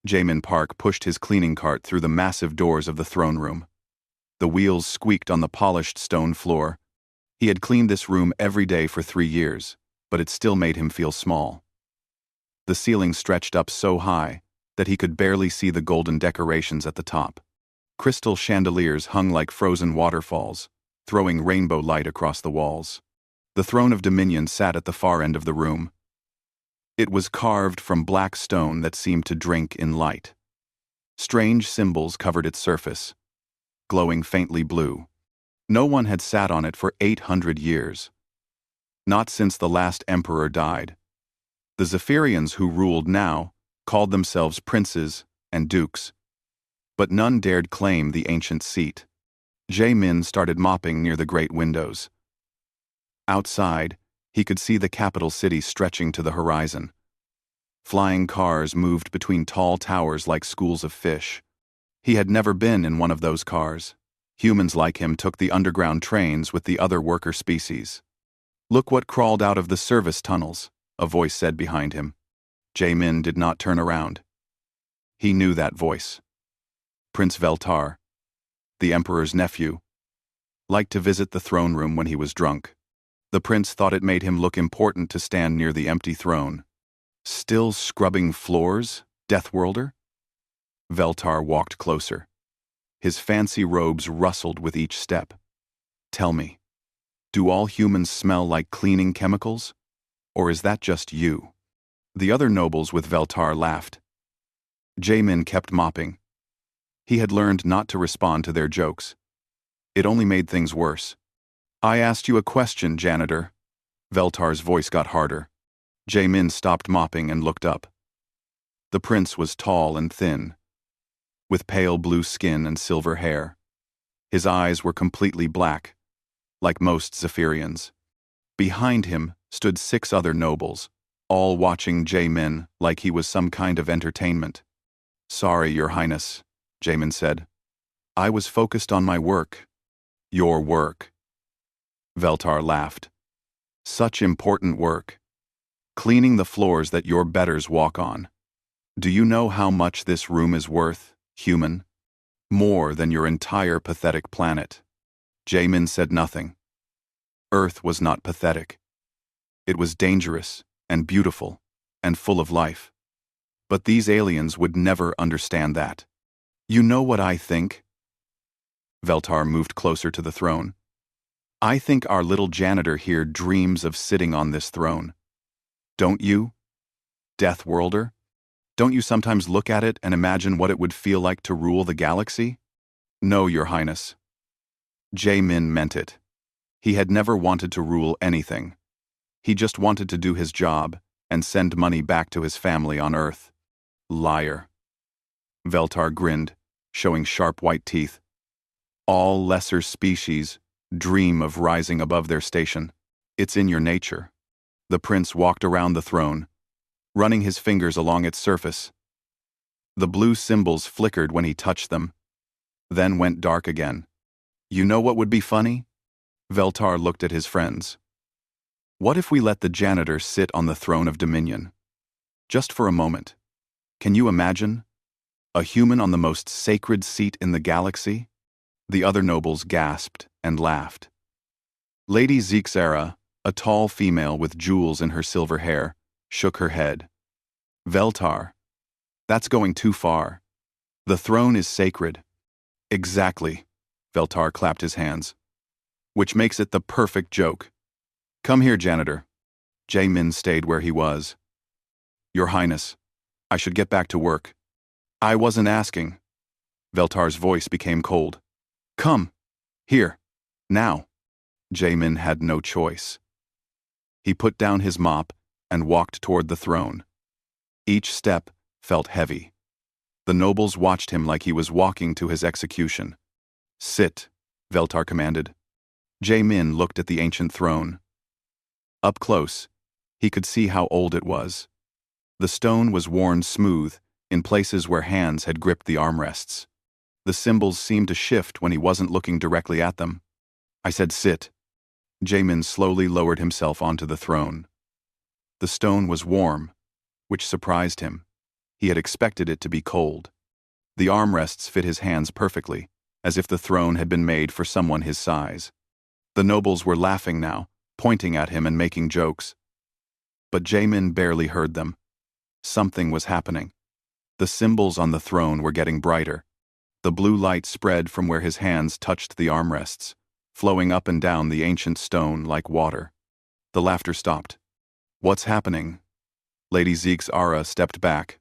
Jamin Park pushed his cleaning cart through the massive doors of the throne room. The wheels squeaked on the polished stone floor. He had cleaned this room every day for 3 years, but it still made him feel small. The ceiling stretched up so high that he could barely see the golden decorations at the top. Crystal chandeliers hung like frozen waterfalls, throwing rainbow light across the walls. The throne of dominion sat at the far end of the room. It was carved from black stone that seemed to drink in light. Strange symbols covered its surface, glowing faintly blue. No one had sat on it for 800 years. Not since the last emperor died. The Zephyrians who ruled now called themselves princes and dukes, but none dared claim the ancient seat. Jamin started mopping near the great windows. Outside, he could see the capital city stretching to the horizon. Flying cars moved between tall towers like schools of fish. He had never been in one of those cars. Humans like him took the underground trains with the other worker species. "Look what crawled out of the service tunnels," a voice said behind him. Jamin did not turn around. He knew that voice. Prince Veltar, the emperor's nephew, liked to visit the throne room when he was drunk. The prince thought it made him look important to stand near the empty throne. "Still scrubbing floors, Deathworlder?" Veltar walked closer. His fancy robes rustled with each step. "Tell me, do all humans smell like cleaning chemicals? Or is that just you?" The other nobles with Veltar laughed. Jamin kept mopping. He had learned not to respond to their jokes. It only made things worse. "I asked you a question, janitor." Veltar's voice got harder. Jamin stopped mopping and looked up. The prince was tall and thin, with pale blue skin and silver hair. His eyes were completely black, like most Zephyrians. Behind him stood 6 other nobles, all watching Jamin like he was some kind of entertainment. "Sorry, Your Highness," Jamin said. "I was focused on my work." "Your work?" Veltar laughed. "Such important work. Cleaning the floors that your betters walk on. Do you know how much this room is worth, human? More than your entire pathetic planet." Jamin said nothing. Earth was not pathetic. It was dangerous and beautiful and full of life. But these aliens would never understand that. "You know what I think?" Veltar moved closer to the throne. "I think our little janitor here dreams of sitting on this throne. Don't you, Deathworlder? Don't you sometimes look at it and imagine what it would feel like to rule the galaxy?" "No, Your Highness." Jamin meant it. He had never wanted to rule anything. He just wanted to do his job and send money back to his family on Earth. "Liar." Veltar grinned, showing sharp white teeth. "All lesser species dream of rising above their station. It's in your nature." The prince walked around the throne, running his fingers along its surface. The blue symbols flickered when he touched them, then went dark again. "You know what would be funny?" Veltar looked at his friends. "What if we let the janitor sit on the throne of dominion? Just for a moment. Can you imagine? A human on the most sacred seat in the galaxy?" The other nobles gasped and laughed. Lady Zixera, a tall female with jewels in her silver hair, shook her head. "Veltar, that's going too far. The throne is sacred." "Exactly," Veltar clapped his hands. "Which makes it the perfect joke. Come here, janitor." Jamin stayed where he was. "Your Highness, I should get back to work." "I wasn't asking." Veltar's voice became cold. "Come. Here. Now." Jamin had no choice. He put down his mop and walked toward the throne. Each step felt heavy. The nobles watched him like he was walking to his execution. "Sit," Veltar commanded. Jamin looked at the ancient throne. Up close, he could see how old it was. The stone was worn smooth in places where hands had gripped the armrests. The symbols seemed to shift when he wasn't looking directly at them. "I said sit." Jamin slowly lowered himself onto the throne. The stone was warm, which surprised him. He had expected it to be cold. The armrests fit his hands perfectly, as if the throne had been made for someone his size. The nobles were laughing now, pointing at him and making jokes. But Jaemin barely heard them. Something was happening. The symbols on the throne were getting brighter. The blue light spread from where his hands touched the armrests, flowing up and down the ancient stone like water. The laughter stopped. "What's happening?" Lady Zeke's aura stepped back.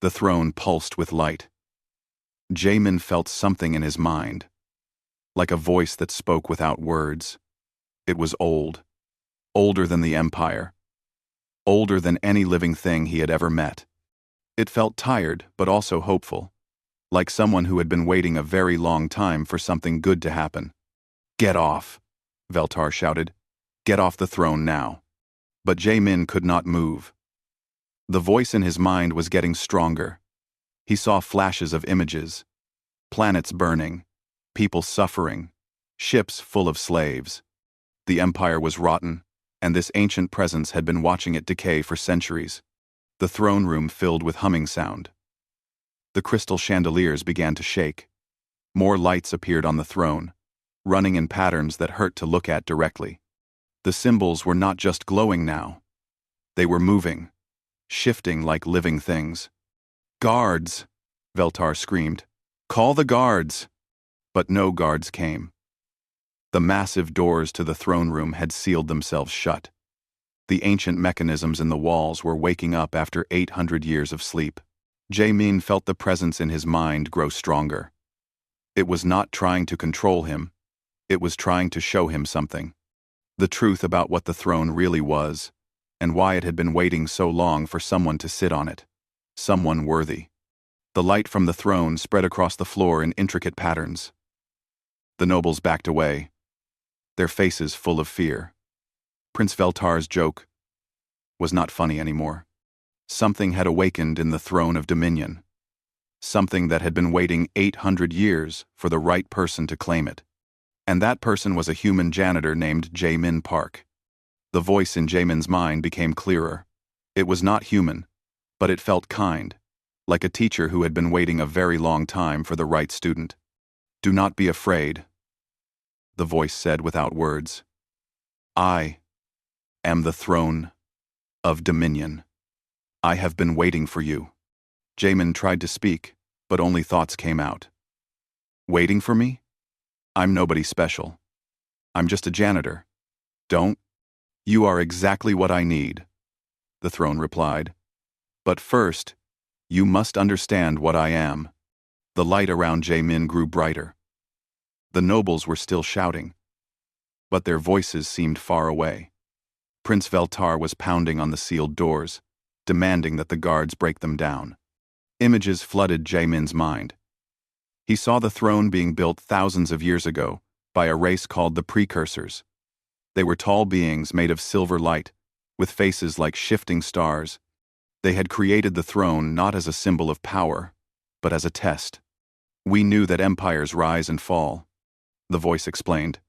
The throne pulsed with light. Jaemin felt something in his mind, like a voice that spoke without words. It was old, older than the Empire, older than any living thing he had ever met. It felt tired, but also hopeful, like someone who had been waiting a very long time for something good to happen. "Get off," Veltar shouted. "Get off the throne now." But Jaemin could not move. The voice in his mind was getting stronger. He saw flashes of images, planets burning, people suffering, ships full of slaves. The Empire was rotten, and this ancient presence had been watching it decay for centuries. The throne room filled with humming sound. The crystal chandeliers began to shake. More lights appeared on the throne, running in patterns that hurt to look at directly. The symbols were not just glowing now. They were moving, shifting like living things. "Guards!" Veltar screamed. "Call the guards!" But no guards came. The massive doors to the throne room had sealed themselves shut. The ancient mechanisms in the walls were waking up after 800 years of sleep. Jaemin felt the presence in his mind grow stronger. It was not trying to control him. It was trying to show him something. The truth about what the throne really was, and why it had been waiting so long for someone to sit on it. Someone worthy. The light from the throne spread across the floor in intricate patterns. The nobles backed away, their faces full of fear. Prince Veltar's joke was not funny anymore. Something had awakened in the throne of dominion. Something that had been waiting 800 years for the right person to claim it. And that person was a human janitor named Jaemin Park. The voice in Jaemin's mind became clearer. It was not human, but it felt kind, like a teacher who had been waiting a very long time for the right student. "Do not be afraid," the voice said without words. "I am the throne of dominion. I have been waiting for you." Jaemin tried to speak, but only thoughts came out. "Waiting for me? I'm nobody special. I'm just a janitor. Don't. You are exactly what I need," the throne replied. "But first, you must understand what I am." The light around Jaemin grew brighter. The nobles were still shouting, but their voices seemed far away. Prince Veltar was pounding on the sealed doors, demanding that the guards break them down. Images flooded Jaemin's mind. He saw the throne being built thousands of years ago by a race called the Precursors. They were tall beings made of silver light, with faces like shifting stars. They had created the throne not as a symbol of power, but as a test. "We knew that empires rise and fall," the voice explained.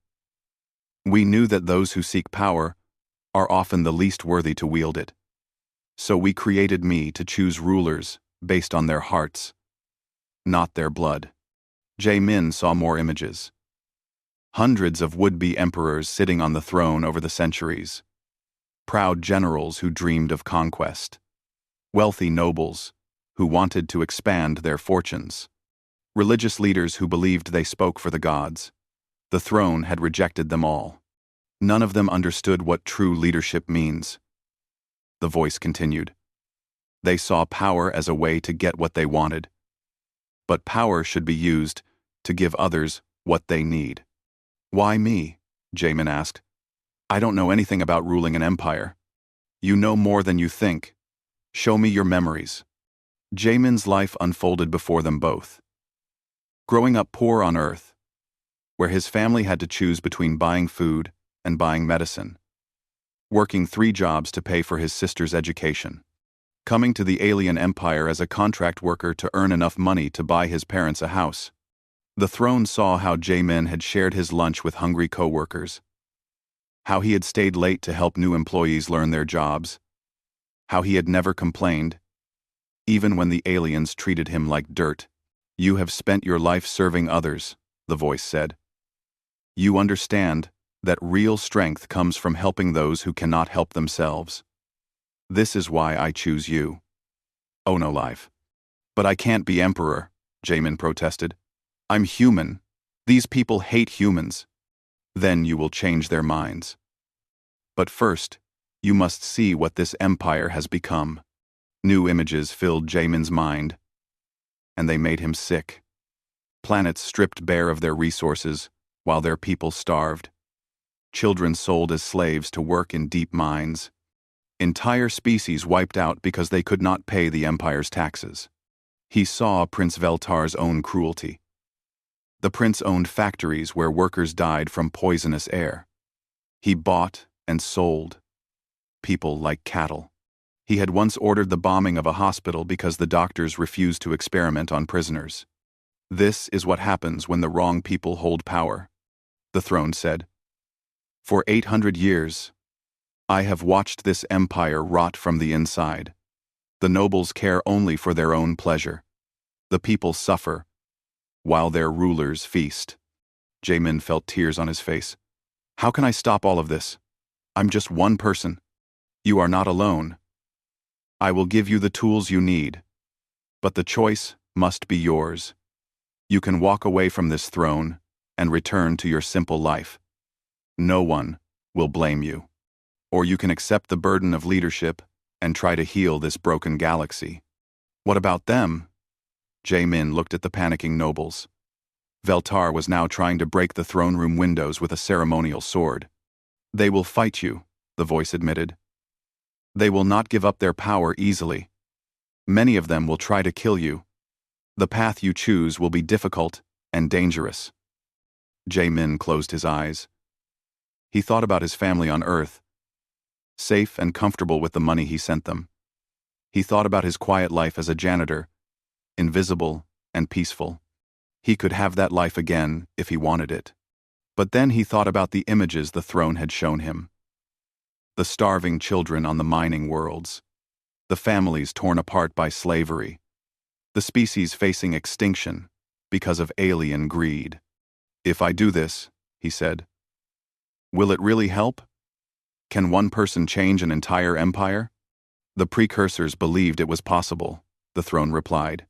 "We knew that those who seek power are often the least worthy to wield it. So we created me to choose rulers based on their hearts, not their blood." Jaemin saw more images. Hundreds of would-be emperors sitting on the throne over the centuries. Proud generals who dreamed of conquest. Wealthy nobles who wanted to expand their fortunes. Religious leaders who believed they spoke for the gods. The throne had rejected them all. None of them understood what true leadership means. The voice continued. They saw power as a way to get what they wanted. But power should be used to give others what they need. "Why me?" Jaemin asked. "I don't know anything about ruling an empire." "You know more than you think. Show me your memories." Jaemin's life unfolded before them both. Growing up poor on Earth, where his family had to choose between buying food and buying medicine. Working 3 jobs to pay for his sister's education. Coming to the alien empire as a contract worker to earn enough money to buy his parents a house. The throne saw how Jaemin had shared his lunch with hungry co-workers. How he had stayed late to help new employees learn their jobs. How he had never complained. even when the aliens treated him like dirt. "You have spent your life serving others," the voice said. "You understand that real strength comes from helping those who cannot help themselves. This is why I choose you." "Oh no, life. But I can't be emperor," Jamin protested. "I'm human. These people hate humans." "Then you will change their minds. But first, you must see what this empire has become." New images filled Jamin's mind, and they made him sick. Planets stripped bare of their resources, while their people starved. Children sold as slaves to work in deep mines. Entire species wiped out because they could not pay the empire's taxes. He saw Prince Veltar's own cruelty. The prince owned factories where workers died from poisonous air. He bought and sold people like cattle. He had once ordered the bombing of a hospital because the doctors refused to experiment on prisoners. "This is what happens when the wrong people hold power," the throne said. "For 800 years, I have watched this empire rot from the inside. The nobles care only for their own pleasure. The people suffer, while their rulers feast." Jamin felt tears on his face. "How can I stop all of this? I'm just one person. You are not alone. I will give you the tools you need, but the choice must be yours. You can walk away from this throne and return to your simple life. No one will blame you. Or you can accept the burden of leadership and try to heal this broken galaxy." "What about them?" Jamin looked at the panicking nobles. Veltar was now trying to break the throne room windows with a ceremonial sword. "They will fight you," the voice admitted. "They will not give up their power easily. Many of them will try to kill you. The path you choose will be difficult and dangerous." Jamin closed his eyes. He thought about his family on Earth, safe and comfortable with the money he sent them. He thought about his quiet life as a janitor, invisible and peaceful. He could have that life again if he wanted it. But then he thought about the images the throne had shown him. The starving children on the mining worlds. The families torn apart by slavery. The species facing extinction because of alien greed. "If I do this," he said, "will it really help? Can one person change an entire empire?" "The precursors believed it was possible," the throne replied.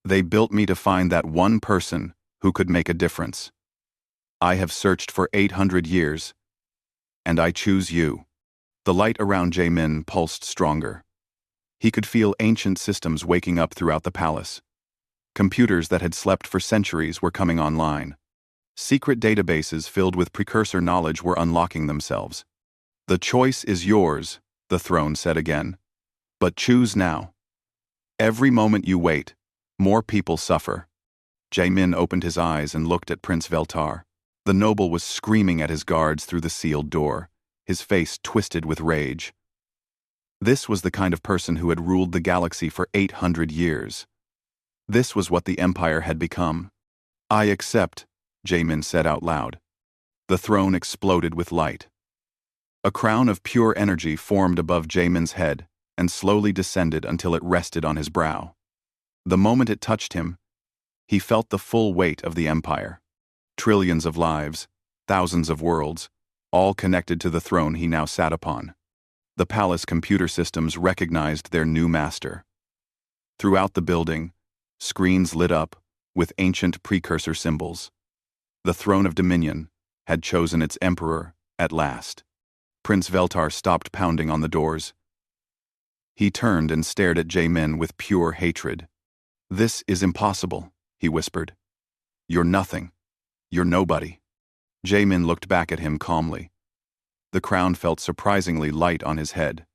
"They built me to find that one person who could make a difference. I have searched for 800 years, and I choose you." The light around Jamin pulsed stronger. He could feel ancient systems waking up throughout the palace. Computers that had slept for centuries were coming online. Secret databases filled with precursor knowledge were unlocking themselves. "The choice is yours," the throne said again. "But choose now. Every moment you wait, more people suffer." Jamin opened his eyes and looked at Prince Veltar. The noble was screaming at his guards through the sealed door, his face twisted with rage. This was the kind of person who had ruled the galaxy for 800 years. This was what the Empire had become. "I accept," Jamin said out loud. The throne exploded with light. A crown of pure energy formed above Jamin's head and slowly descended until it rested on his brow. The moment it touched him, he felt the full weight of the Empire. Trillions of lives, thousands of worlds, all connected to the throne he now sat upon. The palace computer systems recognized their new master. Throughout the building, screens lit up with ancient precursor symbols. The throne of dominion had chosen its emperor at last. Prince Veltar stopped pounding on the doors. He turned and stared at Jamin with pure hatred. "This is impossible," he whispered. "You're nothing. You're nobody." Jamin looked back at him calmly. The crown felt surprisingly light on his head.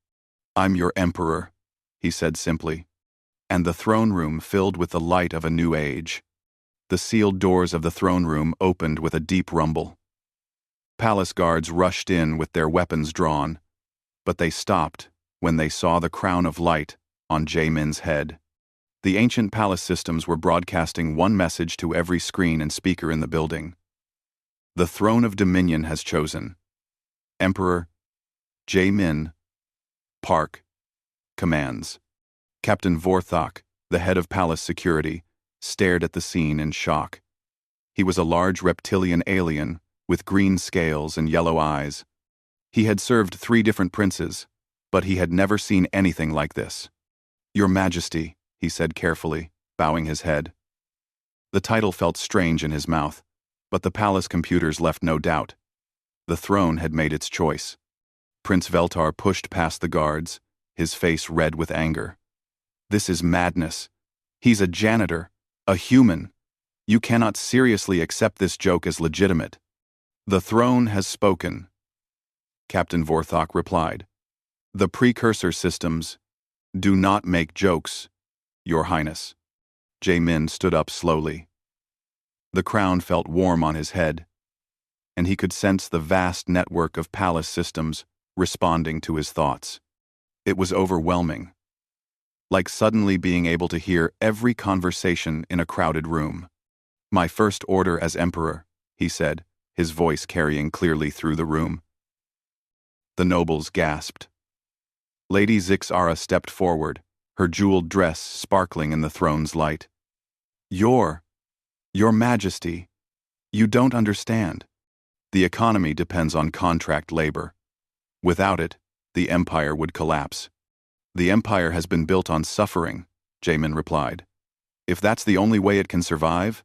"I'm your emperor," he said simply. And the throne room filled with the light of a new age. The sealed doors of the throne room opened with a deep rumble. Palace guards rushed in with their weapons drawn, but they stopped when they saw the crown of light on Jamin's head. The ancient palace systems were broadcasting one message to every screen and speaker in the building. "The throne of dominion has chosen Emperor Jamin Park commands." Captain Vorthok, the head of palace security, stared at the scene in shock. He was a large reptilian alien with green scales and yellow eyes. He had served 3 different princes, but he had never seen anything like this. "Your Majesty," he said carefully, bowing his head. The title felt strange in his mouth, but the palace computers left no doubt. The throne had made its choice. Prince Veltar pushed past the guards, his face red with anger. "This is madness. He's a janitor, a human. You cannot seriously accept this joke as legitimate." "The throne has spoken," Captain Vorthok replied. "The precursor systems do not make jokes, Your Highness." Jamin stood up slowly. The crown felt warm on his head, and he could sense the vast network of palace systems responding to his thoughts. It was overwhelming, like suddenly being able to hear every conversation in a crowded room. "My first order as emperor," he said, his voice carrying clearly through the room. The nobles gasped. Lady Zixara stepped forward, her jeweled dress sparkling in the throne's light. Your Majesty, you don't understand. The economy depends on contract labor. Without it, the empire would collapse." "The empire has been built on suffering," Jamin replied. "If that's the only way it can survive,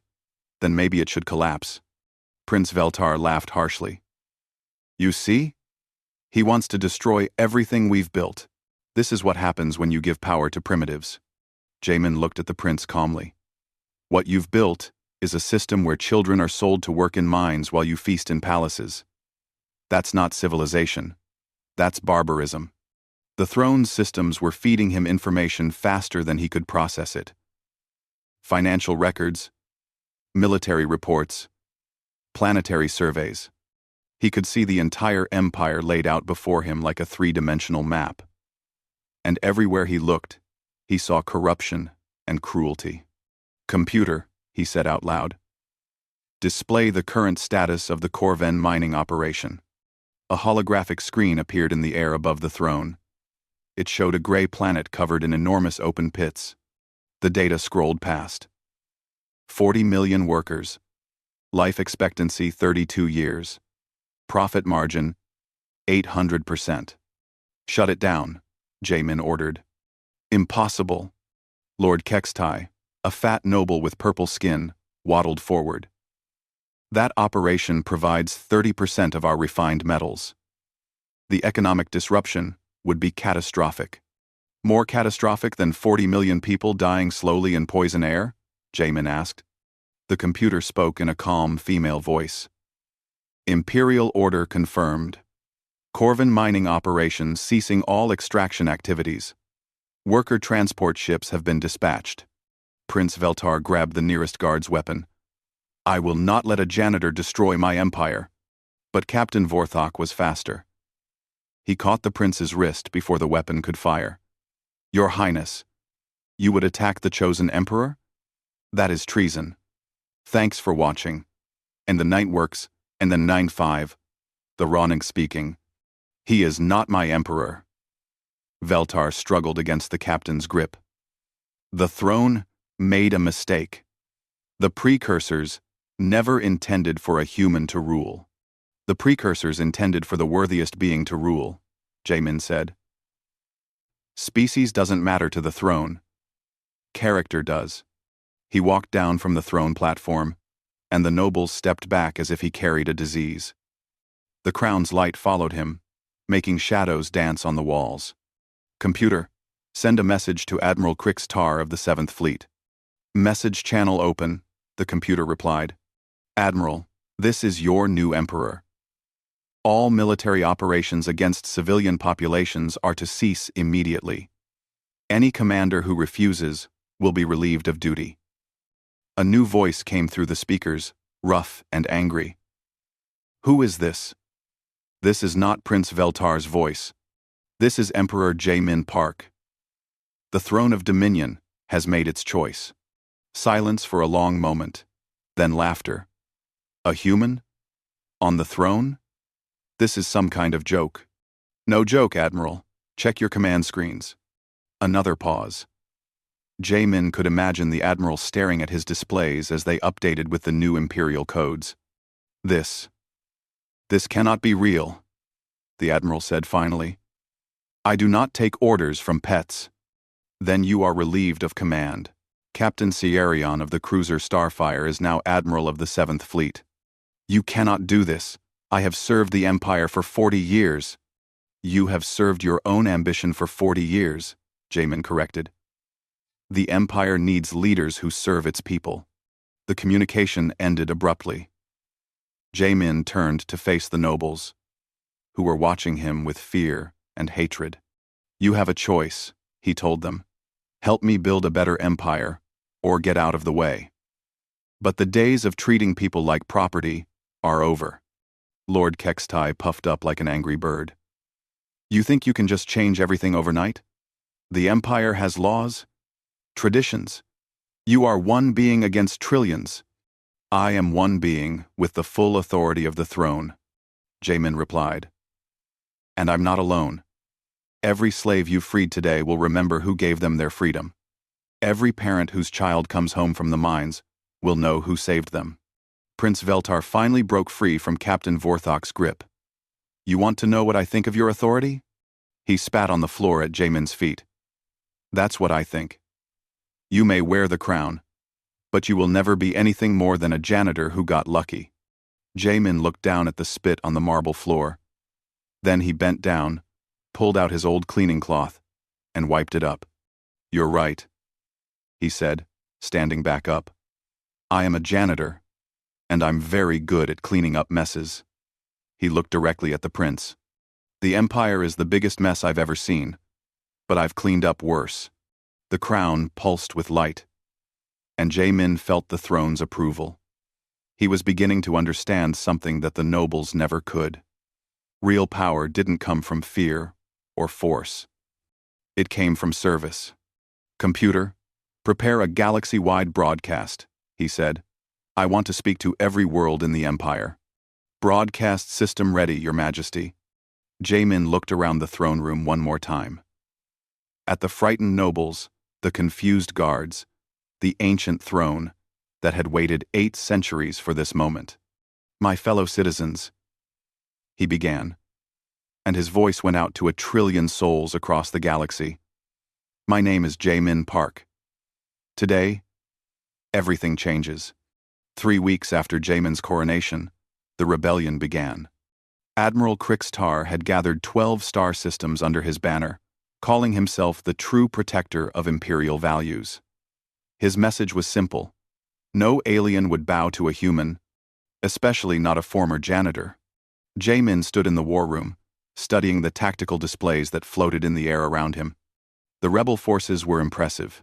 then maybe it should collapse." Prince Veltar laughed harshly. "You see? He wants to destroy everything we've built. This is what happens when you give power to primitives." Jamin looked at the prince calmly. "What you've built is a system where children are sold to work in mines while you feast in palaces. That's not civilization. That's barbarism." The throne's systems were feeding him information faster than he could process it. Financial records, military reports, planetary surveys. He could see the entire empire laid out before him like a 3-dimensional map. And everywhere he looked, he saw corruption and cruelty. "Computer," he said out loud, "display the current status of the Corven mining operation." A holographic screen appeared in the air above the throne. It showed a gray planet covered in enormous open pits. The data scrolled past. 40 million workers. Life expectancy 32 years. Profit margin 800%. "Shut it down," Jamin ordered. "Impossible." Lord Kextai, a fat noble with purple skin, waddled forward. "That operation provides 30% of our refined metals. The economic disruption would be catastrophic." "More catastrophic than 40 million people dying slowly in poison air?" Jamin asked. The computer spoke in a calm female voice. "Imperial order confirmed. Corven mining operations ceasing all extraction activities. Worker transport ships have been dispatched." Prince Veltar grabbed the nearest guard's weapon. "I will not let a janitor destroy my empire." But Captain Vorthok was faster. He caught the prince's wrist before the weapon could fire. "Your Highness, you would attack the chosen emperor? That is treason. Thanks for watching." And the Nightworks, and the 9-5, the Ronning speaking. "He is not my emperor." Veltar struggled against the captain's grip. "The throne made a mistake. The precursors never intended for a human to rule." "The precursors intended for the worthiest being to rule," Jamin said. "Species doesn't matter to the throne. Character does." He walked down from the throne platform, and the nobles stepped back as if he carried a disease. The crown's light followed him, making shadows dance on the walls. "Computer, send a message to Admiral Krix Tar of the 7th Fleet." "Message channel open," the computer replied. "Admiral, this is your new emperor. All military operations against civilian populations are to cease immediately. Any commander who refuses will be relieved of duty." A new voice came through the speakers, rough and angry. "Who is this?" "This is not Prince Veltar's voice. This is Emperor Jamin Park. The throne of Dominion has made its choice." Silence for a long moment, then laughter. "A human? On the throne? This is some kind of joke." "No joke, Admiral. Check your command screens." Another pause. Jaemin could imagine the Admiral staring at his displays as they updated with the new Imperial codes. This cannot be real, the Admiral said finally. I do not take orders from pets. Then you are relieved of command. Captain Cierion of the cruiser Starfire is now Admiral of the 7th Fleet. You cannot do this. I have served the Empire for 40 years. You have served your own ambition for 40 years, Jaemin corrected. The Empire needs leaders who serve its people. The communication ended abruptly. Jaemin turned to face the nobles, who were watching him with fear and hatred. You have a choice, he told them. Help me build a better empire, or get out of the way. But the days of treating people like property are over. Lord Kextai puffed up like an angry bird. You think you can just change everything overnight? The Empire has laws, traditions. You are one being against trillions. I am one being with the full authority of the throne, Jaemin replied. And I'm not alone. Every slave you freed today will remember who gave them their freedom. Every parent whose child comes home from the mines will know who saved them. Prince Veltar finally broke free from Captain Vorthok's grip. You want to know what I think of your authority? He spat on the floor at Jaemin's feet. That's what I think. You may wear the crown, but you will never be anything more than a janitor who got lucky. Jaemin looked down at the spit on the marble floor. Then he bent down, pulled out his old cleaning cloth, and wiped it up. You're right, he said, standing back up. I am a janitor, and I'm very good at cleaning up messes. He looked directly at the prince. The Empire is the biggest mess I've ever seen, but I've cleaned up worse. The crown pulsed with light, and Jaemin felt the throne's approval. He was beginning to understand something that the nobles never could. Real power didn't come from fear or force. It came from service. Computer, prepare a galaxy-wide broadcast, he said. I want to speak to every world in the Empire. Broadcast system ready, Your Majesty. Jaemin looked around the throne room one more time. At the frightened nobles, the confused guards, the ancient throne that had waited 8 centuries for this moment. My fellow citizens, he began, and his voice went out to 1 trillion souls across the galaxy. My name is Jaemin Park. Today, everything changes. 3 weeks after Jaemin's coronation, the rebellion began. Admiral Krixtar had gathered 12 star systems under his banner, calling himself the true protector of imperial values. His message was simple. No alien would bow to a human, especially not a former janitor. Jaemin stood in the war room, studying the tactical displays that floated in the air around him. The rebel forces were impressive.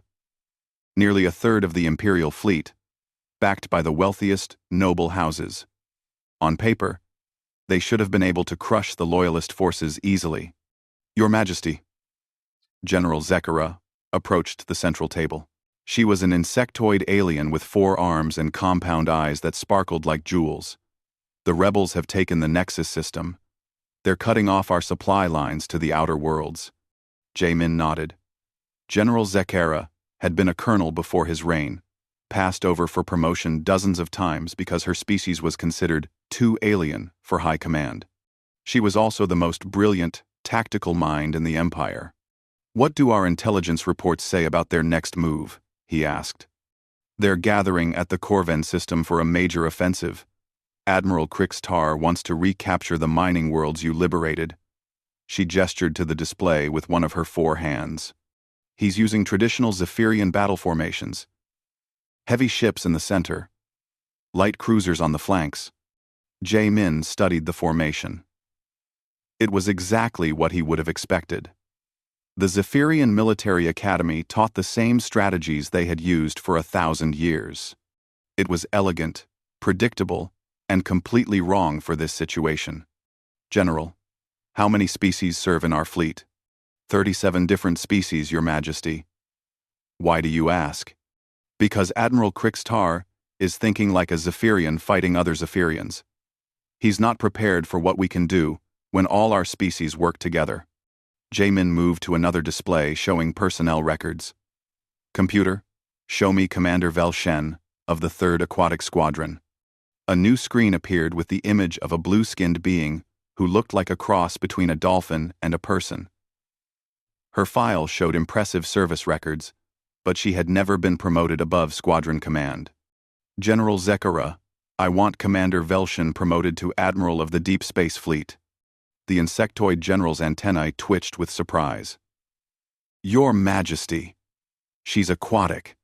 Nearly a third of the Imperial fleet, backed by the wealthiest, noble houses. On paper, they should have been able to crush the Loyalist forces easily. Your Majesty. General Zekara approached the central table. She was an insectoid alien with 4 arms and compound eyes that sparkled like jewels. The rebels have taken the Nexus system. They're cutting off our supply lines to the outer worlds. Jaemin nodded. General Zekara had been a colonel before his reign, passed over for promotion dozens of times because her species was considered too alien for high command. She was also the most brilliant, tactical mind in the Empire. What do our intelligence reports say about their next move? He asked. They're gathering at the Corven system for a major offensive. Admiral Krixtar wants to recapture the mining worlds you liberated. She gestured to the display with one of her 4 hands. He's using traditional Zephyrian battle formations. Heavy ships in the center, light cruisers on the flanks. Jaemin studied the formation. It was exactly what he would have expected. The Zephyrian Military Academy taught the same strategies they had used for 1,000 years. It was elegant, predictable, and completely wrong for this situation. General, how many species serve in our fleet? 37 different species, Your Majesty. Why do you ask? Because Admiral Krixtar is thinking like a Zephyrian fighting other Zephyrians. He's not prepared for what we can do when all our species work together. Jaemin moved to another display showing personnel records. Computer, show me Commander Velshen of the 3rd Aquatic Squadron. A new screen appeared with the image of a blue-skinned being who looked like a cross between a dolphin and a person. Her file showed impressive service records, but she had never been promoted above squadron command. General Zekara, I want Commander Velshen promoted to Admiral of the Deep Space Fleet. The insectoid general's antennae twitched with surprise. Your Majesty. She's aquatic.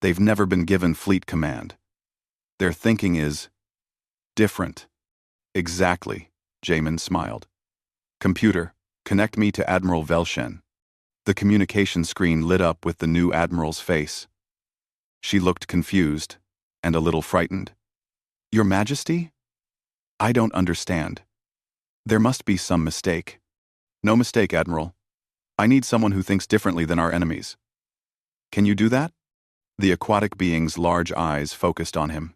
They've never been given fleet command. Their thinking is different. Exactly, Jamin smiled. Computer, connect me to Admiral Velshen. The communication screen lit up with the new Admiral's face. She looked confused and a little frightened. Your Majesty? I don't understand. There must be some mistake. No mistake, Admiral. I need someone who thinks differently than our enemies. Can you do that? The aquatic being's large eyes focused on him.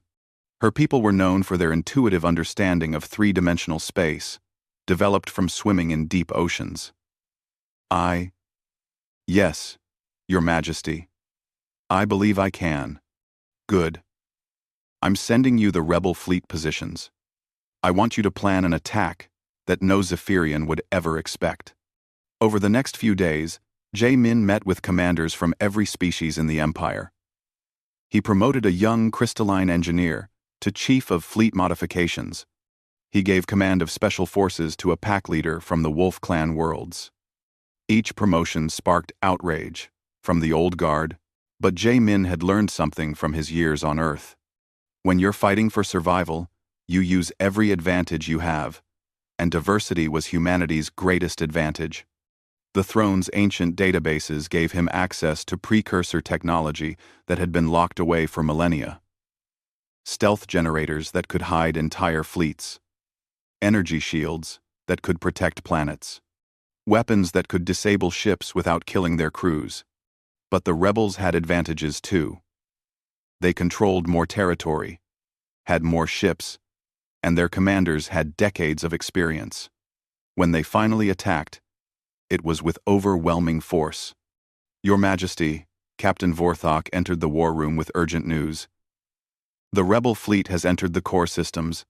Her people were known for their intuitive understanding of three-dimensional space, developed from swimming in deep oceans. Yes, Your Majesty. I believe I can. Good. I'm sending you the rebel fleet positions. I want you to plan an attack that no Zephyrian would ever expect. Over the next few days, Jamin met with commanders from every species in the Empire. He promoted a young crystalline engineer to Chief of Fleet Modifications. He gave command of special forces to a pack leader from the Wolf Clan worlds. Each promotion sparked outrage from the old guard, but Jamin had learned something from his years on Earth. When you're fighting for survival, you use every advantage you have, and diversity was humanity's greatest advantage. The throne's ancient databases gave him access to precursor technology that had been locked away for millennia. Stealth generators that could hide entire fleets. Energy shields that could protect planets. Weapons that could disable ships without killing their crews. But the rebels had advantages too. They controlled more territory, had more ships, and their commanders had decades of experience. When they finally attacked, it was with overwhelming force. Your Majesty, Captain Vorthok entered the war room with urgent news. The rebel fleet has entered the core systems.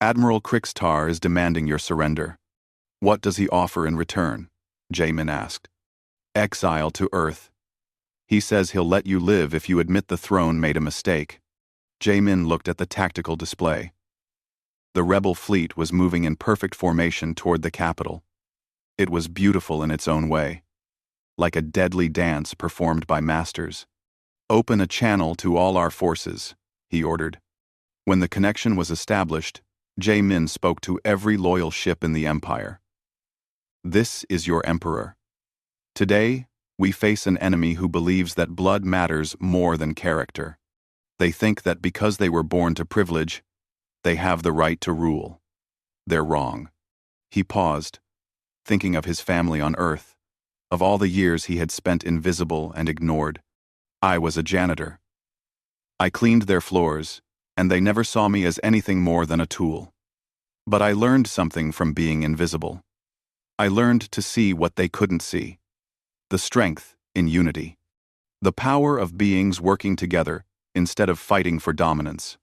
Admiral Krixtar is demanding your surrender. What does he offer in return? Jamin asked. Exile to Earth. He says he'll let you live if you admit the throne made a mistake. Jamin looked at the tactical display. The rebel fleet was moving in perfect formation toward the capital. It was beautiful in its own way, like a deadly dance performed by masters. Open a channel to all our forces, he ordered. When the connection was established, Jamin spoke to every loyal ship in the Empire. This is your Emperor. Today, we face an enemy who believes that blood matters more than character. They think that because they were born to privilege, they have the right to rule. They're wrong. He paused, thinking of his family on Earth, of all the years he had spent invisible and ignored. I was a janitor. I cleaned their floors, and they never saw me as anything more than a tool. But I learned something from being invisible. I learned to see what they couldn't see. The strength in unity. The power of beings working together instead of fighting for dominance.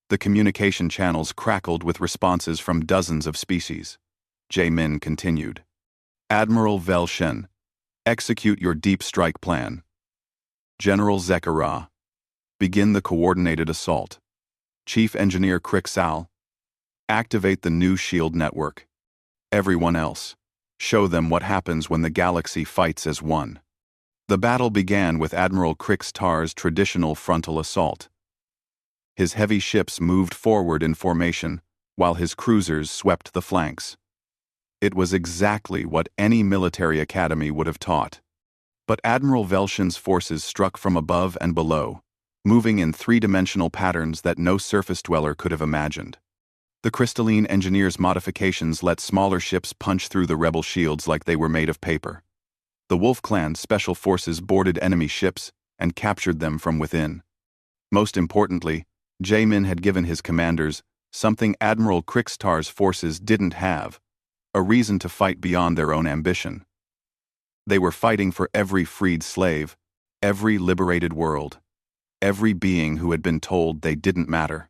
The communication channels crackled with responses from dozens of species. Jamin continued. Admiral Velshen, execute your deep strike plan. General Zekara, begin the coordinated assault. Chief Engineer Krixal, activate the new shield network. Everyone else, show them what happens when the galaxy fights as one. The battle began with Admiral Krixtar's traditional frontal assault. His heavy ships moved forward in formation, while his cruisers swept the flanks. It was exactly what any military academy would have taught. But Admiral Velshen's forces struck from above and below, moving in three-dimensional patterns that no surface dweller could have imagined. The crystalline engineer's modifications let smaller ships punch through the rebel shields like they were made of paper. The Wolf Clan's special forces boarded enemy ships and captured them from within. Most importantly, Jamin had given his commanders something Admiral Krixtar's forces didn't have, a reason to fight beyond their own ambition. They were fighting for every freed slave, Every liberated world. Every being who had been told they didn't matter.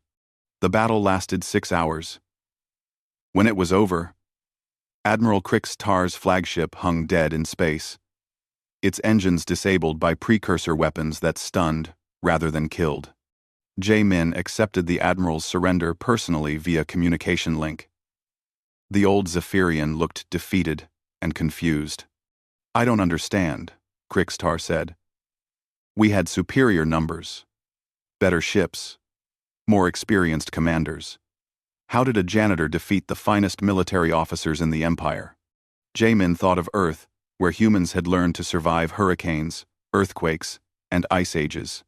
The battle lasted 6 hours. When it was over, Admiral Krix-Tar's flagship hung dead in space, its engines disabled by precursor weapons that stunned rather than killed. Jae-min accepted the Admiral's surrender personally via communication link. The old Zephyrian looked defeated and confused. "I don't understand," Krix-Tar said. "We had superior numbers, better ships, more experienced commanders. How did a janitor defeat the finest military officers in the Empire?" Jae-min thought of Earth, where humans had learned to survive hurricanes, earthquakes, and ice ages.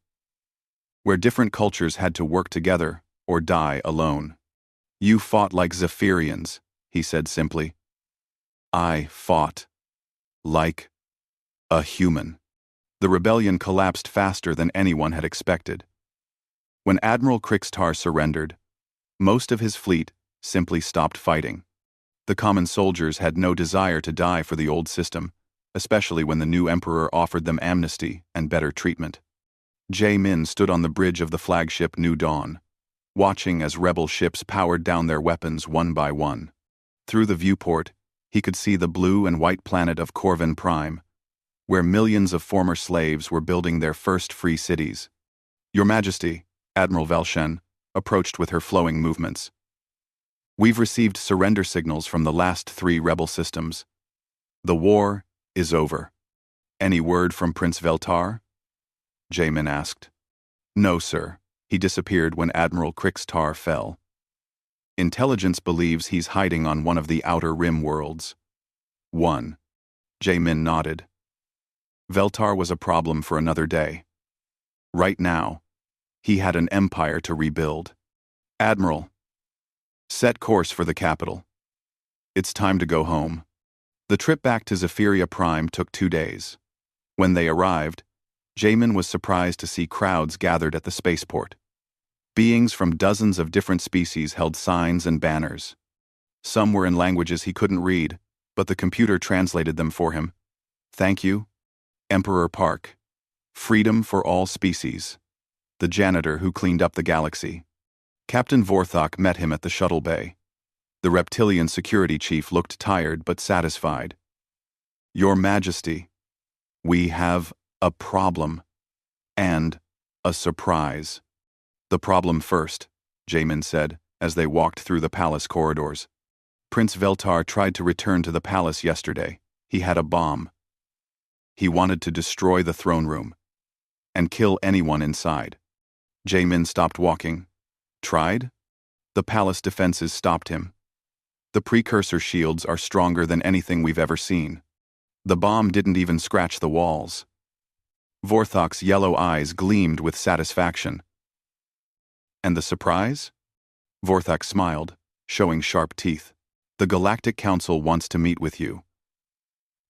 Where different cultures had to work together or die alone. "You fought like Zephyrians," he said simply. "I fought like a human." The rebellion collapsed faster than anyone had expected. When Admiral Krix-Tar surrendered, most of his fleet simply stopped fighting. The common soldiers had no desire to die for the old system, especially when the new emperor offered them amnesty and better treatment. Jae-min stood on the bridge of the flagship New Dawn, watching as rebel ships powered down their weapons one by one. Through the viewport, he could see the blue and white planet of Corvin Prime, where millions of former slaves were building their first free cities. "Your Majesty," Admiral Valshen approached with her flowing movements. "We've received surrender signals from the last 3 rebel systems. The war is over." "Any word from Prince Veltar?" Jae-min asked. "No, sir. He disappeared when Admiral Krix-Tar fell. Intelligence believes he's hiding on one of the Outer Rim worlds." "One." Jae-min nodded. Veltar was a problem for another day. Right now, he had an empire to rebuild. "Admiral, set course for the capital. It's time to go home." The trip back to Zephyria Prime took 2 days. When they arrived, Jae-min was surprised to see crowds gathered at the spaceport. Beings from dozens of different species held signs and banners. Some were in languages he couldn't read, but the computer translated them for him. "Thank you, Emperor Park. Freedom for all species." The janitor who cleaned up the galaxy. Captain Vorthok met him at the shuttle bay. The reptilian security chief looked tired but satisfied. "Your Majesty, we have a problem. And a surprise." "The problem first," Jae-min said, as they walked through the palace corridors. "Prince Veltar tried to return to the palace yesterday. He had a bomb. He wanted to destroy the throne room and kill anyone inside." Jae-min stopped walking. "Tried?" "The palace defenses stopped him. The precursor shields are stronger than anything we've ever seen. The bomb didn't even scratch the walls." Vorthok's yellow eyes gleamed with satisfaction. "And the surprise?" Vorthok smiled, showing sharp teeth. "The Galactic Council wants to meet with you.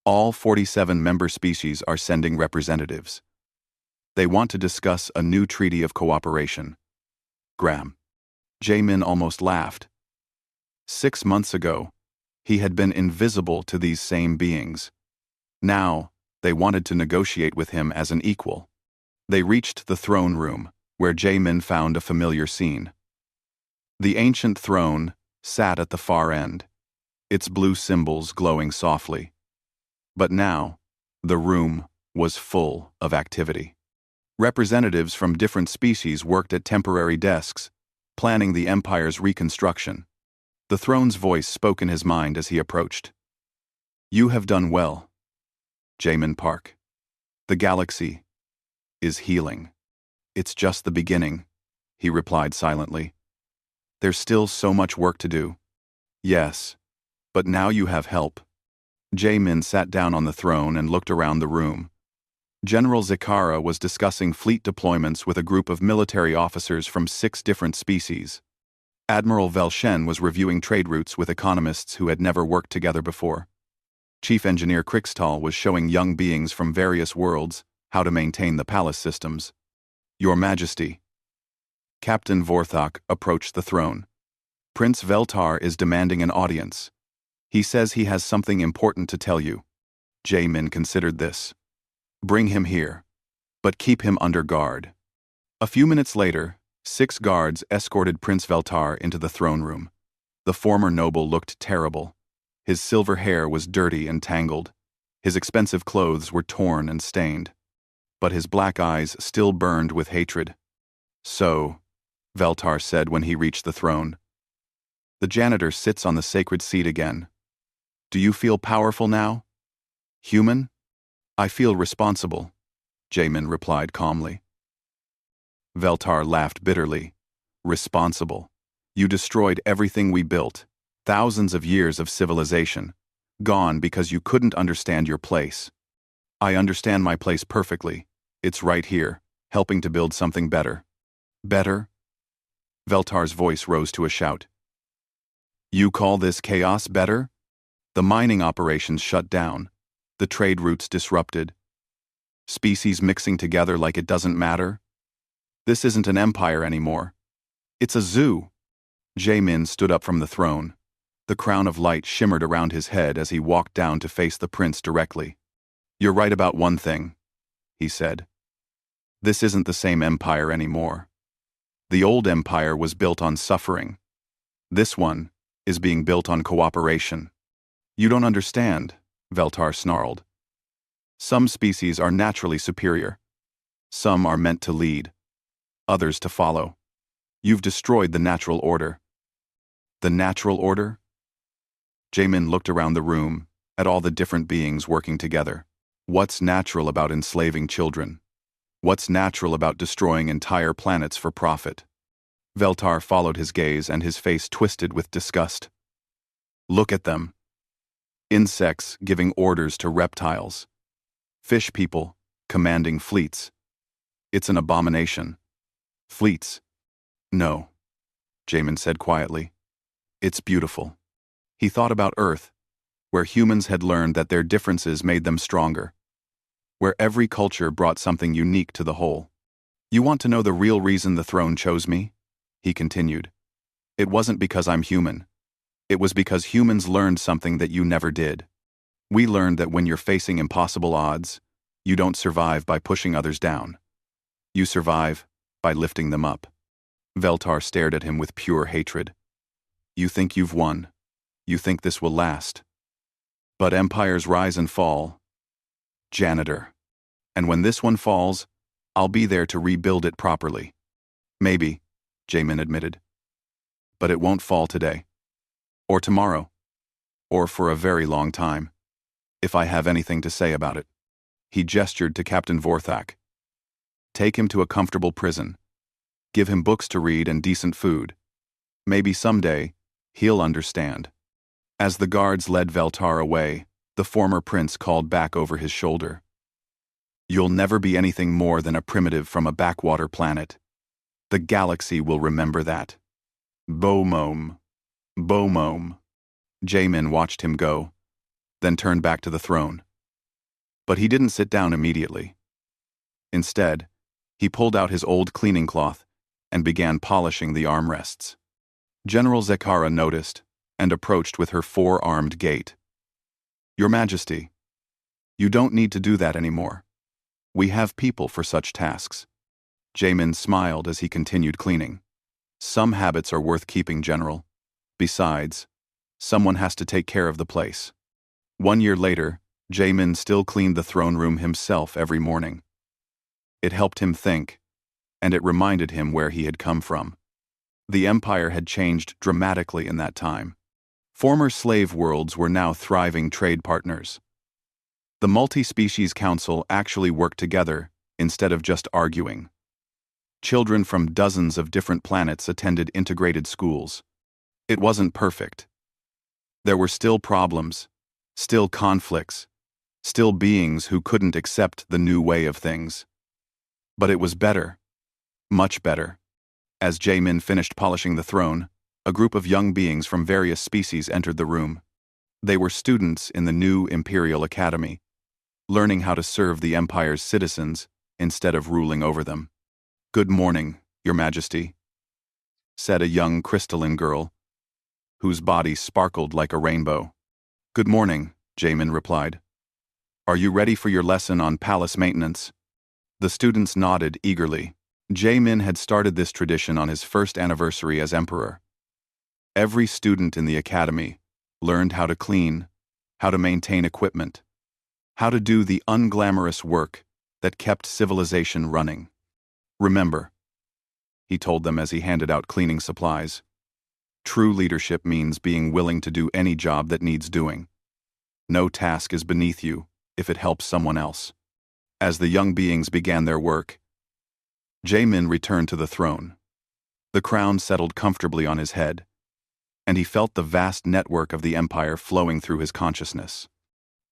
All 47 member species are sending representatives. They want to discuss a new treaty of cooperation." Graham. Jae-min almost laughed. 6 months ago, he had been invisible to these same beings. Now, they wanted to negotiate with him as an equal. They reached the throne room, where Jae-min found a familiar scene. The ancient throne sat at the far end, its blue symbols glowing softly. But now, the room was full of activity. Representatives from different species worked at temporary desks, planning the Empire's reconstruction. The throne's voice spoke in his mind as he approached. "You have done well, Jae-min Park. The galaxy is healing." "It's just the beginning," he replied silently. "There's still so much work to do." "Yes, but now you have help." Jae-min sat down on the throne and looked around the room. General Zakara was discussing fleet deployments with a group of military officers from 6 different species. Admiral Valshen was reviewing trade routes with economists who had never worked together before. Chief Engineer Krixtal was showing young beings from various worlds how to maintain the palace systems. "Your Majesty." Captain Vorthok approached the throne. "Prince Veltar is demanding an audience. He says he has something important to tell you." Jae-min considered this. "Bring him here. but keep him under guard. A few minutes later, 6 guards escorted Prince Veltar into the throne room. The former noble looked terrible. His silver hair was dirty and tangled. His expensive clothes were torn and stained. But his black eyes still burned with hatred. "So," Veltar said when he reached the throne. "The janitor sits on the sacred seat again. Do you feel powerful now? Human?" "I feel responsible," Jamin replied calmly. Veltar laughed bitterly. "Responsible. You destroyed everything we built. Thousands of years of civilization. Gone because you couldn't understand your place. I understand my place perfectly. It's right here, helping to build something better." "Better?" Veltar's voice rose to a shout. "You call this chaos better? The mining operations shut down. The trade routes disrupted. Species mixing together like it doesn't matter? This isn't an empire anymore. It's a zoo." Jamin stood up from the throne. The crown of light shimmered around his head as he walked down to face the prince directly. "You're right about one thing," he said. "This isn't the same empire anymore. The old empire was built on suffering. This one is being built on cooperation." "You don't understand," Veltar snarled. "Some species are naturally superior. Some are meant to lead. Others to follow. You've destroyed the natural order." "The natural order?" Jamin looked around the room, at all the different beings working together. What's natural about enslaving children? What's natural about destroying entire planets for profit? Veltar followed his gaze and his face twisted with disgust. "Look at them. Insects giving orders to reptiles. Fish people commanding fleets. It's an abomination." "Fleets? No," Jamin said quietly. "It's beautiful." He thought about Earth, where humans had learned that their differences made them stronger, where every culture brought something unique to the whole. "You want to know the real reason the throne chose me?" he continued. "It wasn't because I'm human. It was because humans learned something that you never did. We learned that when you're facing impossible odds, you don't survive by pushing others down. You survive by lifting them up." Veltar stared at him with pure hatred. "You think you've won. You think this will last. But empires rise and fall. Janitor. And when this one falls, I'll be there to rebuild it properly." "Maybe," Jamin admitted. "But it won't fall today. Or tomorrow. Or for a very long time. If I have anything to say about it." He gestured to Captain Vorthak. "Take him to a comfortable prison. Give him books to read and decent food. Maybe someday, he'll understand." As the guards led Veltar away, the former prince called back over his shoulder. "You'll never be anything more than a primitive from a backwater planet. The galaxy will remember that." "Bomom. Bomom." Jamin watched him go, then turned back to the throne. But he didn't sit down immediately. Instead, he pulled out his old cleaning cloth and began polishing the armrests. General Zekara noticed and approached with her 4-armed gait. "Your Majesty, you don't need to do that anymore. We have people for such tasks." Jamin smiled as he continued cleaning. "Some habits are worth keeping, General. Besides, someone has to take care of the place." 1 year later, Jamin still cleaned the throne room himself every morning. It helped him think, and it reminded him where he had come from. The Empire had changed dramatically in that time. Former slave worlds were now thriving trade partners. The Multi-Species Council actually worked together instead of just arguing. Children from dozens of different planets attended integrated schools. It wasn't perfect. There were still problems, still conflicts, still beings who couldn't accept the new way of things. But it was better, much better. As Jamin finished polishing the throne, a group of young beings from various species entered the room. They were students in the new Imperial Academy, learning how to serve the Empire's citizens instead of ruling over them. "Good morning, Your Majesty," said a young crystalline girl, whose body sparkled like a rainbow. "Good morning," Jamin replied. "Are you ready for your lesson on palace maintenance?" The students nodded eagerly. Jae-min had started this tradition on his first anniversary as emperor. Every student in the academy learned how to clean, how to maintain equipment, how to do the unglamorous work that kept civilization running. Remember, he told them as he handed out cleaning supplies, true leadership means being willing to do any job that needs doing. No task is beneath you if it helps someone else. As the young beings began their work, Jae-min returned to the throne. The crown settled comfortably on his head, and he felt the vast network of the empire flowing through his consciousness.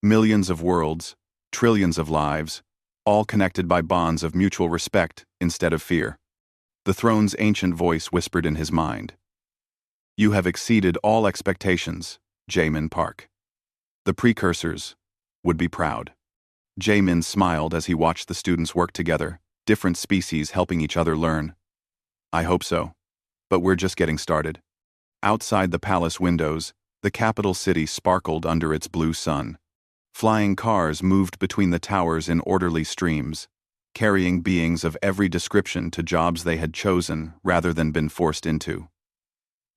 Millions of worlds, trillions of lives, all connected by bonds of mutual respect instead of fear. The throne's ancient voice whispered in his mind, "You have exceeded all expectations, Jae-min Park. The precursors would be proud." Jae-min smiled as he watched the students work together, different species helping each other learn. "I hope so. But we're just getting started." Outside the palace windows, the capital city sparkled under its blue sun. Flying cars moved between the towers in orderly streams, carrying beings of every description to jobs they had chosen rather than been forced into.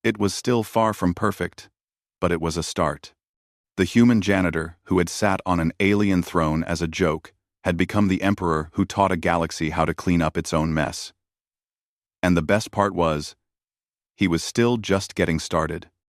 It was still far from perfect, but it was a start. The human janitor, who had sat on an alien throne as a joke, had become the emperor who taught a galaxy how to clean up its own mess. And the best part was, he was still just getting started.